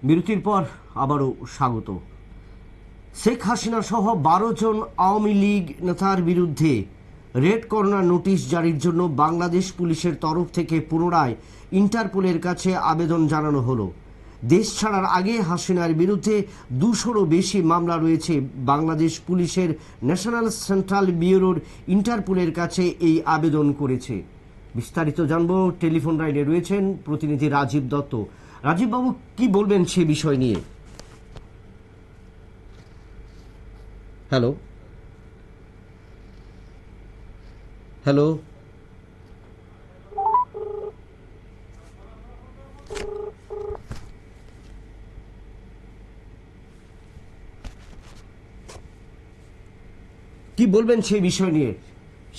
বিরতির পর আবারও স্বাগত। শেখ হাসিনা সহ 12 জন আওয়ামী লীগ নেতার বিরুদ্ধে রেড কর্নার নোটিশ জারির জন্য বাংলাদেশ পুলিশের তরফ থেকে পুনরায় ইন্টারপোলের কাছে আবেদন জানানো হলো। দেশ ছাড়ার আগে হাসিনার বিরুদ্ধে 200রও বেশি মামলা রয়েছে। বাংলাদেশ পুলিশের ন্যাশনাল সেন্ট্রাল ব্যুরোর ইন্টারপোলের কাছে এই আবেদন করেছে। বিস্তারিত জানবো। টেলিফোন লাইনে রয়েছেন প্রতিনিধি রাজীব দত্ত। রাজীব বাবু, কি বলবেন সে বিষয় নিয়ে? হ্যালো হ্যালো কি বলবেন সেই বিষয় নিয়ে?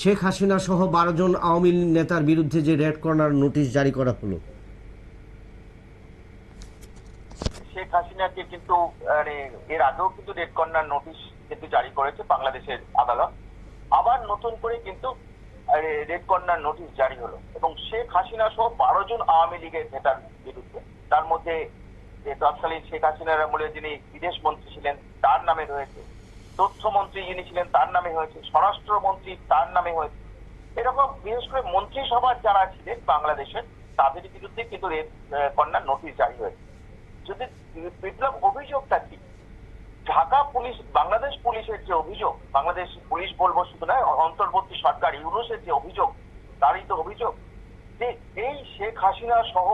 শেখ হাসিনা সহ 12 জন আওয়ামী নেতার বিরুদ্ধে যে রেড কর্নার নোটিশ জারি করা হলো। শেখ হাসিনাকে কিন্তু এর আগেও কিন্তু রেড কর্নার নোটিশ কিন্তু জারি করেছে বাংলাদেশের আদালত। আবার নতুন করে কিন্তু রেড কর্নার নোটিশ জারি হলো এবং শেখ হাসিনা সহ 12 জন আওয়ামী লীগের নেতার বিরুদ্ধে। তার মধ্যে তৎকালীন শেখ হাসিনার আমলে যিনি বিদেশ মন্ত্রী ছিলেন তার নামে রয়েছে, তথ্যমন্ত্রী যিনি ছিলেন তার নামে হয়েছে, স্বরাষ্ট্রমন্ত্রী তার নামে হয়েছে। এরকম বিশেষ করে মন্ত্রিসভার যারা ছিলেন বাংলাদেশের তাদের বিরুদ্ধে কিন্তু রেড কর্নার নোটিশ জারি হয়েছে। যদি বিপ্লব অভিযোগটা কি, ঢাকা পুলিশ, বাংলাদেশ পুলিশের যে অভিযোগ, বাংলাদেশ পুলিশ বলবো শুধু নয়, অন্তর্বর্তী সরকার ইউনূসের যে অভিযোগ, তারই তো অভিযোগ যে এই শেখ হাসিনা সহ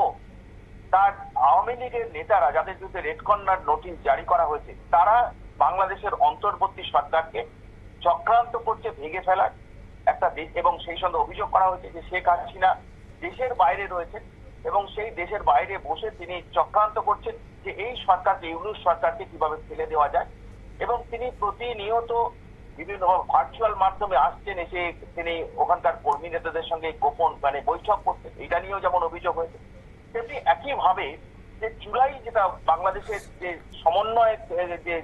তার আওয়ামী লীগের নেতারা যাদের বিরুদ্ধে রেড কর্নার নোটিশ জারি করা হয়েছে, তারা বাংলাদেশের অন্তর্বর্তী সরকারকে চক্রান্ত করছে ভেঙে ফেলার একটা দিক। এবং সেই সঙ্গে অভিযোগ করা হয়েছে যে শেখ হাসিনা দেশের বাইরে রয়েছেন এবং সেই দেশের বাইরে বসে তিনি চক্রান্ত করছেন যে এই সরকারকে, ইউনূস সরকারকে কিভাবে ফেলে দেওয়া যায়। এবং তিনি প্রতিনিয়ত বিভিন্ন ভার্চুয়াল মাধ্যমে আসছেন, এসে তিনি ওখানকার কর্মী নেতাদের সঙ্গে গোপন বৈঠক করতেন। এটা নিয়েও যেমন অভিযোগ হয়েছে, তেমনি একইভাবে যে জুলাই যেটা বাংলাদেশের যে সমন্বয় যে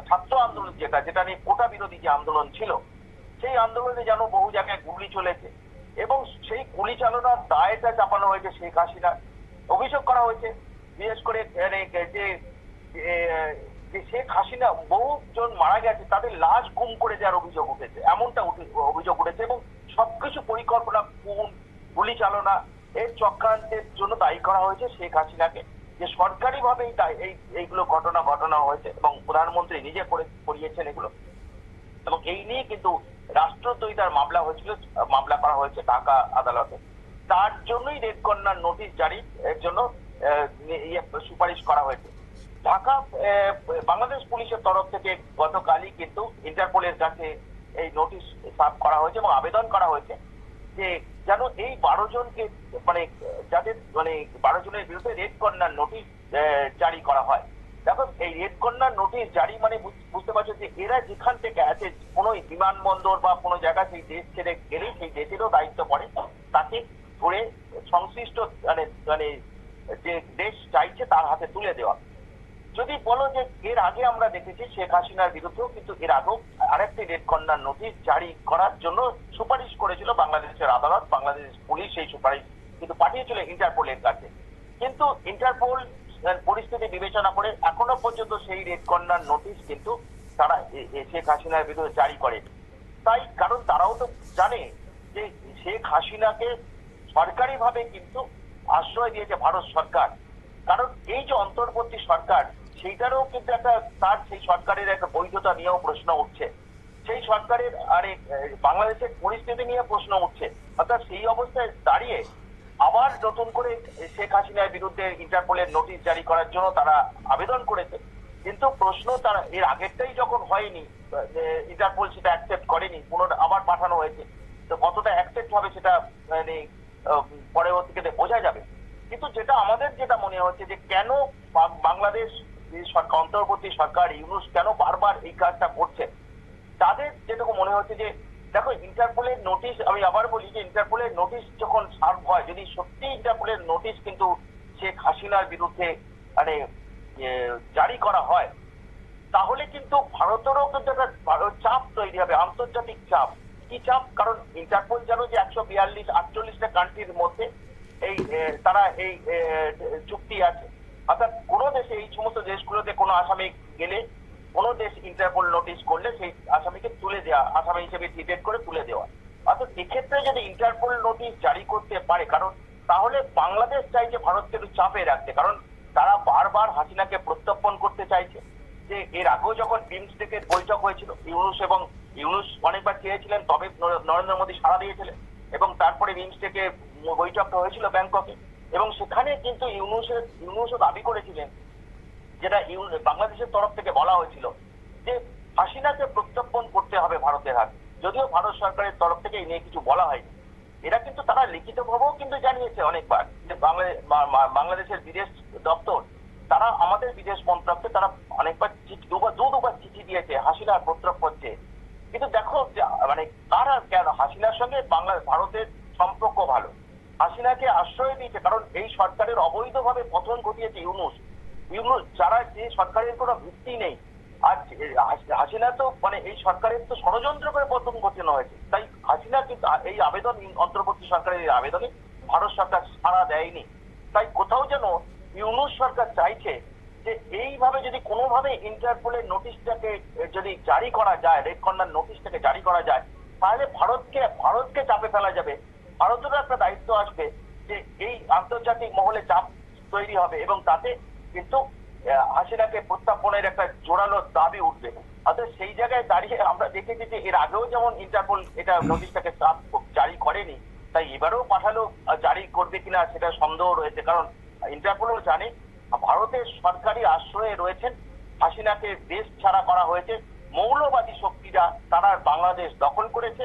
ছাত্র আন্দোলন যেটা নিয়ে কোটা বিরোধী যে আন্দোলন ছিল, সেই আন্দোলনে যেন বহু জায়গায় গুলি চলেছে এবং সেই গুলি চালনার দায়টা চাপানো হয়েছে শেখ হাসিনা। অভিযোগ করা হয়েছে বিশেষ করে যে শেখ হাসিনা বহুজন মারা গেছে, তাদের লাশ গুম করে দেওয়ার অভিযোগ উঠেছে, এমনটা অভিযোগ উঠেছে। এবং সবকিছু পরিকল্পনা, খুন, গুলি চালনা, এর চক্রান্তের জন্য দায়ী করা হয়েছে শেখ হাসিনাকে, যে সরকারি ভাবেই এইগুলো ঘটনা হয়েছে এবং প্রধানমন্ত্রী নিজে করিয়েছেন এগুলো। এবং এই নিয়ে কিন্তু রাষ্ট্রদ্রোহিতার মামলা করা হয়েছে ঢাকা আদালতে। তার জন্যই রেড কর্নার নোটিশ জারি এর জন্য সুপারিশ করা হয়েছে। ঢাকা বাংলাদেশ পুলিশের তরফ থেকে গতকালই কিন্তু ইন্টারপোলের কাছে এই নোটিশ সার্ভ করা হয়েছে এবং আবেদন করা হয়েছে যে যেন এই 12 জনকে যাদের 12 জনের বিরুদ্ধে রেড কর্নার নোটিশ জারি করা হয়। দেখো, এই রেড কর্নার নোটিশ জারি বুঝতে পারছো যে এরা যেখান থেকে আছে, কোনো বিমানবন্দর বা কোনো জায়গায় সেই দেশ ছেড়ে গেলেই সেই দেশেরও দায়িত্ব পড়ে তাকে ধরে সংশ্লিষ্ট যে দেশ চাইছে তার হাতে তুলে দেওয়া। যদি বলো যে এর আগে আমরা দেখেছি শেখ হাসিনার বিরুদ্ধেও কিন্তু এর আগেও আরেকটি রেড কর্নার নোটিশ জারি করার জন্য সুপারিশ করেছিল বাংলাদেশের আদালত। বাংলাদেশ পুলিশ সেই সুপারিশ কিন্তু পাঠিয়েছিল ইন্টারপোলের কাছে, কিন্তু ইন্টারপোল পরিস্থিতি বিবেচনা করে এখনো পর্যন্ত সেই রেড কর্নার নোটিশ কিন্তু তারা শেখ হাসিনার বিরুদ্ধে জারি করে। তাই কারণ তারাও তো জানে যে শেখ হাসিনাকে সরকারিভাবে কিন্তু আশ্রয় দিয়েছে ভারত সরকার। কারণ এই যে অন্তর্বর্তী সরকার, সেইটারও কিন্তু একটা তার সেই সরকারের একটা বৈধতা নিয়েও প্রশ্ন উঠছে, সেই সরকারের বাংলাদেশের পরিস্থিতি নিয়ে প্রশ্ন উঠছে। অর্থাৎ সেই অবস্থায় দাঁড়িয়ে আবার নতুন করে শেখ হাসিনার বিরুদ্ধে ইন্টারপোলের নোটিশ জারি করার জন্য তারা আবেদন করেছে। কিন্তু প্রশ্ন, তারা এর আগেরটাই যখন হয়নি, ইন্টারপোল সেটা অ্যাকসেপ্ট করেনি, আবার পাঠানো হয়েছে, তো কতটা অ্যাকসেপ্ট হবে সেটা পরবর্তীতে বোঝা যাবে। কিন্তু যেটা মনে হচ্ছে যে কেন বাংলাদেশ সরকার, অন্তর্বর্তী সরকার ইউনূস কেন বারবার এই কাজটা করছে, তাদের যেটুকু মনে হচ্ছে যে দেখো, ইন্টারপোলের নোটিশ, আমি আবার বলি যে ইন্টারপোলের নোটিশ যখন সার্ভ হয়, যদি সত্যি ইন্টারপোলের নোটিশ কিন্তু শেখ হাসিনার বিরুদ্ধে জারি করা হয়, তাহলে কিন্তু ভারতেরও কিন্তু একটা চাপ তৈরি হবে, আন্তর্জাতিক চাপ। কি চাপ? কারণ ইন্টারপোল জানো যে 142-48টা কান্ট্রির মধ্যে এই তারা এই চুক্তি আছে অর্থাৎ কোনো দেশে এই সমস্ত দেশগুলোতে কোনো আসামি গেলে কোনো দেশ ইন্টারপোল নোটিশ করলে সেই আসামিকে তুলে দেওয়া, আসামি হিসেবে ডিটেক্ট করে তুলে দেওয়া। অর্থাৎ এক্ষেত্রে যদি ইন্টারপোল নোটিশ জারি করতে পারে, কারণ তাহলে বাংলাদেশ চাইছে ভারতকে একটু চাপে রাখতে, কারণ তারা বারবার হাসিনাকে প্রত্যর্পণ করতে চাইছে। যে এর আগেও যখন বিমস্টেকের বৈঠক হয়েছিল, ইউনুস অনেকবার চেয়েছিলেন, তবে নরেন্দ্র মোদী সাড়া দিয়েছিলেন, এবং তারপরে বিমস্টেকে বৈঠকটা হয়েছিল ব্যাংককে, এবং সেখানে কিন্তু ইউনুসও দাবি করেছিলেন, যেটা বাংলাদেশের তরফ থেকে বলা হয়েছিল, যে হাসিনাকে প্রত্যর্পণ করতে হবে ভারতের হাতে। যদিও ভারত সরকারের তরফ থেকে এই নিয়ে কিছু বলা হয়নি। এরা কিন্তু তারা লিখিতভাবেও কিন্তু জানিয়েছে অনেকবার যে বাংলাদেশের বিদেশ দপ্তর, তারা আমাদের বিদেশ মন্ত্রককে তারা অনেকবার দুবার চিঠি দিয়েছে হাসিনার প্রত্যর্পণ চেয়ে। কিন্তু দেখো যে মানে কারা কেন হাসিনার সঙ্গে ভারতের সম্পর্ক ভালো, হাসিনাকে আশ্রয় দিয়েছে, কারণ এই সরকারের অবৈধভাবে পতন ঘটিয়েছে ইউনুস যারা, যে সরকারের কোনো ভিত্তি নেই। আর হাসিনা তো মানে এই সরকারের তো ষড়যন্ত্র করে পতন ঘটানো হয়েছে। তাই হাসিনা কিন্তু এই আবেদন, অন্তর্বর্তী সরকারের এই আবেদনে ভারত সরকার সাড়া দেয়নি। তাই কোথাও যেন ইউনুস সরকার চাইছে যে এইভাবে যদি কোনোভাবে ইন্টারপোলের নোটিশটাকে যদি জারি করা যায়, রেড কর্নার নোটিশটাকে জারি করা যায়, তাহলে ভারতকে চাপে ফেলা যাবে। ভারতেরও একটা দায়িত্ব আসবে যে এই আন্তর্জাতিক মহলে চাপ তৈরি হবে, এবং তাতে কিন্তু হাসিনাকে প্রত্যাপনের একটা জোরালো দাবি উঠবে। অর্থাৎ সেই জায়গায় দাঁড়িয়ে আমরা দেখেছি যে এর আগেও যেমন ইন্টারপোল এটা নোটিশটাকে জারি করেনি, তাই এবারেও পাঠালো জারি করবে কিনা সেটা সন্দেহ রয়েছে। কারণ ইন্টারপোলও জানে ভারতের সরকারি আশ্রয়ে রয়েছেন, হাসিনাকে দেশ ছাড়া করা হয়েছে, মৌলবাদী শক্তিরা তারা বাংলাদেশ দখল করেছে,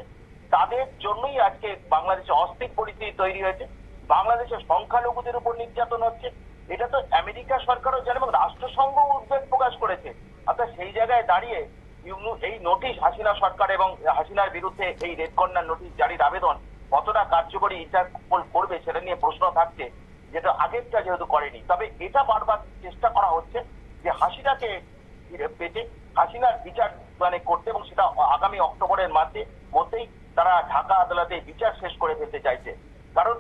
তাদের জন্যই আজকে বাংলাদেশে অস্থির পরিস্থিতি তৈরি হয়েছে, বাংলাদেশের সংখ্যালঘুদের উপর নির্যাতন হচ্ছে। এটা তো আমেরিকা সরকারও জানে এবং রাষ্ট্রসংঘ উদ্বেগ প্রকাশ করেছে। অর্থাৎ সেই জায়গায় দাঁড়িয়ে এই নোটিশ হাসিনা সরকার এবং হাসিনার বিরুদ্ধে এই রেড কর্নার নোটিশ জারির আবেদন কতটা কার্যকরী ইন্টারপোল করবে সেটা নিয়ে প্রশ্ন থাকছে, যেটা আগেরটা যেহেতু করেনি। তবে এটা বারবার চেষ্টা করা হচ্ছে যে হাসিনাকে পেতে হাসিনার বিচার করতে, এবং সেটা আগামী অক্টোবরের মধ্যেই তারা ঢাকা আদালতে বিচার শেষ করে ফেলতে চাইছে। কারণ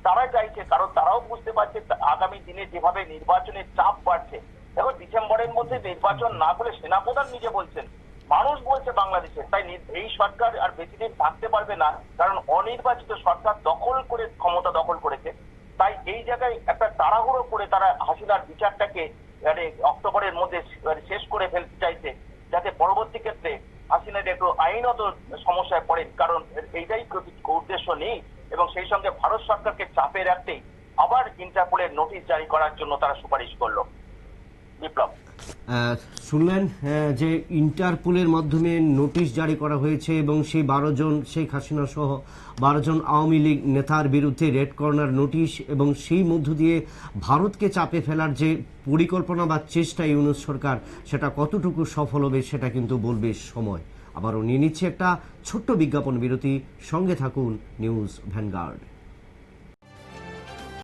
তারা চাইছে, কারণ তারাও বুঝতে পারছে আগামী দিনে যেভাবে নির্বাচনের চাপ বাড়ছে। দেখো ডিসেম্বরের মধ্যে নির্বাচন না করে সেনাপ্রধান নিজে বলছেন, মানুষ বলছে বাংলাদেশে, তাই এই সরকার আর বেশি দিন থাকতে পারবে না, কারণ অনির্বাচিত সরকার ক্ষমতা দখল করেছে। তাই এই জায়গায় একটা তাড়াহুড়ো করে তারা হাসিনার বিচারটাকে অক্টোবরের মধ্যে শেষ করে ফেলতে চাইছে, যাতে পরবর্তী ক্ষেত্রে হাসিনার একটু আইনত সমস্যায় পড়েন। কারণ এইটাই উদ্দেশ্য নেই, এবং সেই সঙ্গে ভারত সরকারকে চাপে রাখতেই আবার ইন্টারপোলের নোটিশ জারি করার জন্য তারা সুপারিশ করলো। বিপ্লব, শুনলেন যে ইন্টারপোলের মাধ্যমে নোটিশ জারি করা হয়েছে, এবং সেই 12 জন শেখ হাসিনা সহ 12 জন আওয়ামী লীগ নেতার বিরুদ্ধে রেড কর্নার নোটিশ, এবং সেই মধ্য দিয়ে ভারতকে চাপে ফেলার যে পরিকল্পনা বা চেষ্টা ইউনুস সরকার, সেটা কতটুকু সফল হবে সেটা কিন্তু বলবে সময়। আবারও নিয়ে নিচ্ছে একটা ছোট্ট বিজ্ঞাপন বিরতি, সঙ্গে থাকুন নিউজ ভ্যানগার্ড।